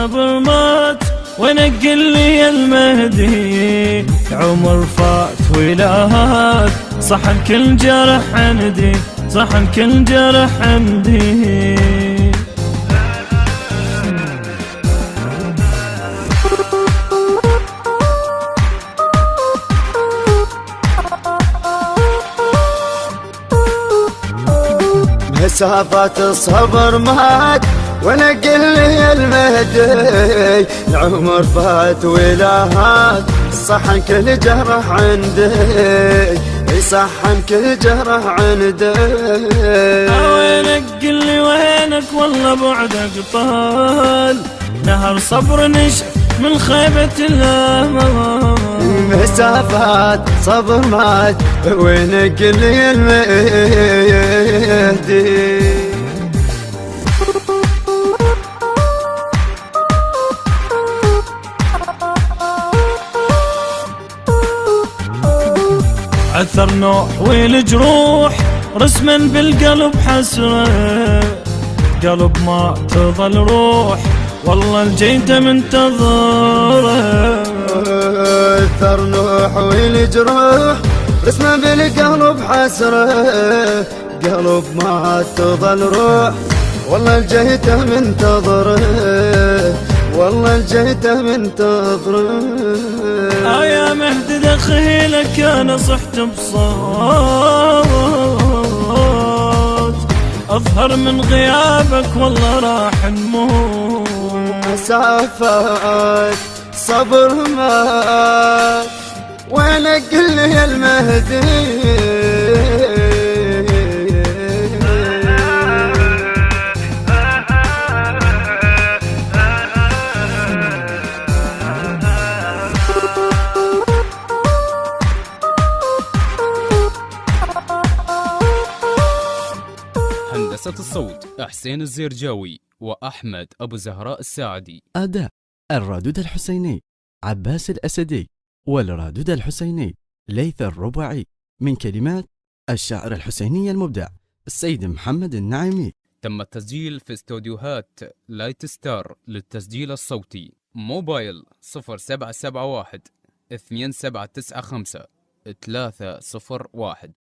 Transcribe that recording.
صبر مات ونقل لي المهدي، عمر فات ولاهات صحن كل جرح عندي، صحن كل جرح عندي. مسافات الصبر مات ونقل لي المهدي، العمر فات ولاهات صحن كل جرح عندي، صحن كل جرح عندي. وينك قل لي وينك والله بعدك طال، نهر صبر نشف من خيبة الامل. مسافات صبر مات وينك قل لي المهدي. عثر نوح والجروح رسما بالقلب حسرة، قلب ما تظل روح والله الجيت منتظره. عثر نوح والجروح رسما بالقلب حسرة، قلب ما تظل روح والله الجيت منتظره، والله الجيت منتظره. يا مهدي دخيلك انا صحت بصوت، اظهر من غيابك والله راح نموت. مسافات صبر مات وينك قل لي المهدي. هندسة الصوت حسين الزيرجاوي وأحمد أبو زهراء الساعدي. أداء الرادود الحسيني عباس الأسدي، والرادود الحسيني ليث الرباعي، من كلمات الشاعر الحسيني المبدع السيد محمد النعيمي. تم التسجيل في استوديوهات لايت ستار للتسجيل الصوتي. موبايل 0771 2795 301.